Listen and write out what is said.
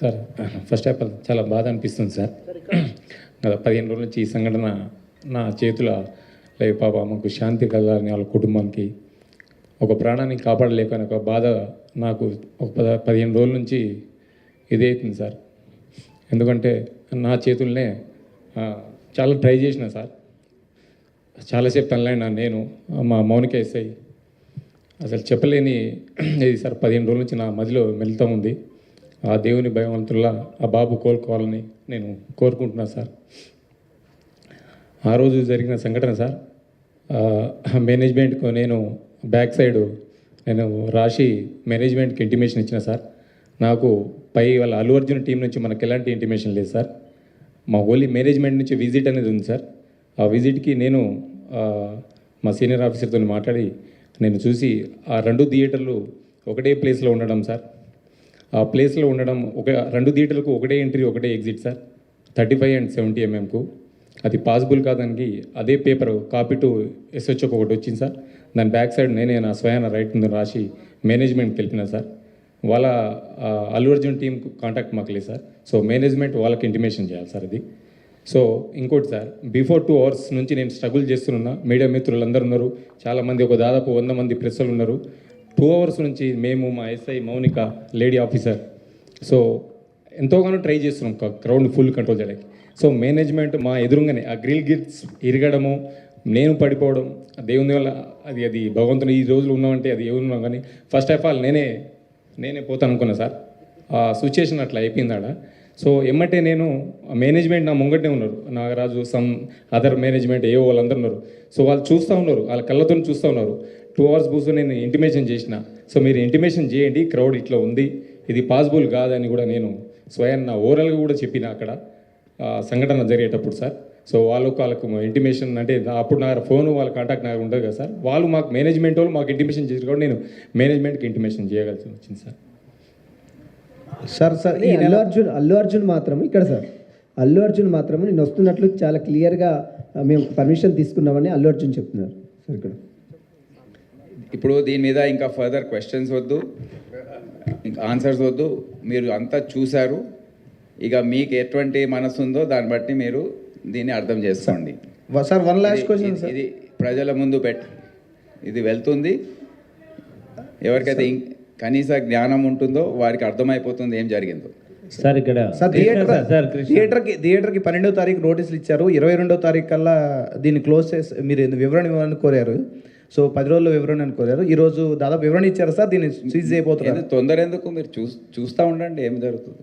Sir first of all చాలా బాధ అనిపిస్తుంది సార్. గత 15 రోజుల నుంచి ఈ సంఘటన నా చేతుల లేక పాప మాకు శాంతి కలగాలని వాళ్ళ కుటుంబానికి ఒక ప్రాణాన్ని కాపాడలేకని ఒక బాధ నాకు ఒక 15 రోజుల నుంచి ఇదే అవుతుంది సార్. ఎందుకంటే నా చేతుల్నే చాలా ట్రై చేసిన సార్, చాలాసేపు తనలైనా నేను మా మౌనిక ఎస్ఐ అసలు చెప్పలేని ఇది సార్. 15 రోజుల నుంచి నా మదిలో మెలుతూ ఉంది. ఆ దేవుని భగవంతుల్లా ఆ బాబు కోలుకోవాలని నేను కోరుకుంటున్నాను సార్. ఆ రోజు జరిగిన సంఘటన సార్, మేనేజ్మెంట్కు నేను బ్యాక్ సైడ్ నేను రాసి మేనేజ్మెంట్కి ఇంటిమేషన్ ఇచ్చిన సార్. నాకు పై వాళ్ళ అల్లు అర్జున్ టీం నుంచి మనకు ఎలాంటి ఇంటిమేషన్ లేదు సార్. మా ఓన్లీ మేనేజ్మెంట్ నుంచి విజిట్ అనేది ఉంది సార్. ఆ విజిట్కి నేను మా సీనియర్ ఆఫీసర్తో మాట్లాడి నేను చూసి ఆ 2 థియేటర్లు ఒకటే ప్లేస్లో ఉండడం సార్. ఆ ప్లేస్లో ఉండడం 2 థియేటర్లకు ఒకటే ఎంట్రీ ఒకటే ఎగ్జిట్ సార్, 35 and 70 mm. అది పాసిబుల్ కాదానికి అదే పేపర్ కాపీ టు SHOకి ఒకటి వచ్చింది సార్. దాని బ్యాక్ సైడ్ నేనే నా స్వయాన రైట్ ముందు రాసి మేనేజ్మెంట్కి వెళ్ళిన సార్. వాళ్ళ అల్లు అర్జున్ టీం కాంటాక్ట్ మాకు లేదు సార్. సో మేనేజ్మెంట్ వాళ్ళకి ఇంటిమేషన్ చేయాలి సార్ అది. సో ఇంకోటి సార్, బిఫోర్ 2 hours నుంచి నేను స్ట్రగుల్ చేస్తున్నా. మీడియా మిత్రులు అందరూ ఉన్నారు, చాలామంది, ఒక దాదాపు 100 మంది ప్రెస్సులు ఉన్నారు. 2 hours నుంచి మేము, మా SI Mounika lady officer, so ఎంతోగానో ట్రై చేస్తున్నాం క్రౌడ్ ఫుల్ కంట్రోల్ చేయడానికి. సో మేనేజ్మెంట్ మా ఎదురుగానే ఆ గ్రిల్ గిట్స్ ఇరగడము, నేను పడిపోవడం, దేవుని వల్ల అది భగవంతుని ఈ రోజులు ఉన్నామంటే అది ఎవరున్నాం. కానీ ఫస్ట్ ఆఫ్ ఆల్ నేనే పోతాను అనుకున్నా సార్. ఆ సిచ్యుయేషన్ అట్లా అయిపోయింది ఆడ. సో ఎమ్మటే నేను మేనేజ్మెంట్ నా ముంగటే ఉన్నారు, నాగరాజు, సమ్ అదర్ మేనేజ్మెంట్ ఏవో వాళ్ళందరూ ఉన్నారు. సో వాళ్ళు చూస్తూ ఉన్నారు, వాళ్ళ కళ్ళతో చూస్తూ ఉన్నారు. 2 hours కూర్చొని నేను ఇంటిమేషన్ చేసిన. సో మీరు ఇంటిమేషన్ చేయండి, క్రౌడ్ ఇట్లా ఉంది, ఇది పాసిబుల్ కాదని కూడా నేను స్వయం నా ఓరల్గా కూడా చెప్పిన అక్కడ సంఘటన జరిగేటప్పుడు సార్. సో వాళ్ళకు ఇంటిమేషన్ అంటే అప్పుడు నా ఫోన్ వాళ్ళ కాంటాక్ట్ నాకు ఉండదు కదా సార్. వాళ్ళు మాకు మేనేజ్మెంట్ వాళ్ళు మాకు ఇంటిమేషన్ చేసి కూడా నేను మేనేజ్మెంట్కి ఇంటిమేషన్ చేయగలిసి వచ్చింది సార్. సార్ ఈ అల్లు అర్జున్ మాత్రం ఇక్కడ సార్, అల్లు అర్జున్ మాత్రం నేను వస్తున్నట్లు చాలా క్లియర్గా మేము పర్మిషన్ తీసుకున్నామని అల్లు అర్జున్ చెప్తున్నారు సార్ ఇక్కడ. ఇప్పుడు దీని మీద ఇంకా ఫర్దర్ క్వశ్చన్స్ వద్దు, ఇంకా ఆన్సర్స్ వద్దు. మీరు అంతా చూశారు, ఇక మీకు ఎటువంటి మనసు ఉందో దాన్ని బట్టి మీరు దీన్ని అర్థం చేసుకోండి సార్. 1 last question sir. ఇది ప్రజల ముందు ఇది వెళ్తుంది. ఎవరికైతే కనీస జ్ఞానం ఉంటుందో వారికి అర్థమైపోతుంది ఏం జరిగిందో సార్. ఇక్కడ థియేటర్కి 12వ తారీఖు నోటీసులు ఇచ్చారు, 22వ తారీఖు కల్లా దీన్ని క్లోజ్ చేసి మీరు వివరణ ఇవ్వాలని కోరారు. సో 10 రోజుల్లో వివరణ అని కోరారు. ఈరోజు దాదాపు వివరణ ఇచ్చారు సార్, దీన్ని సీజ్ అయిపోతున్నారు. తొందర ఎందుకు, మీరు చూస్తూ ఉండండి ఏం జరుగుతుంది.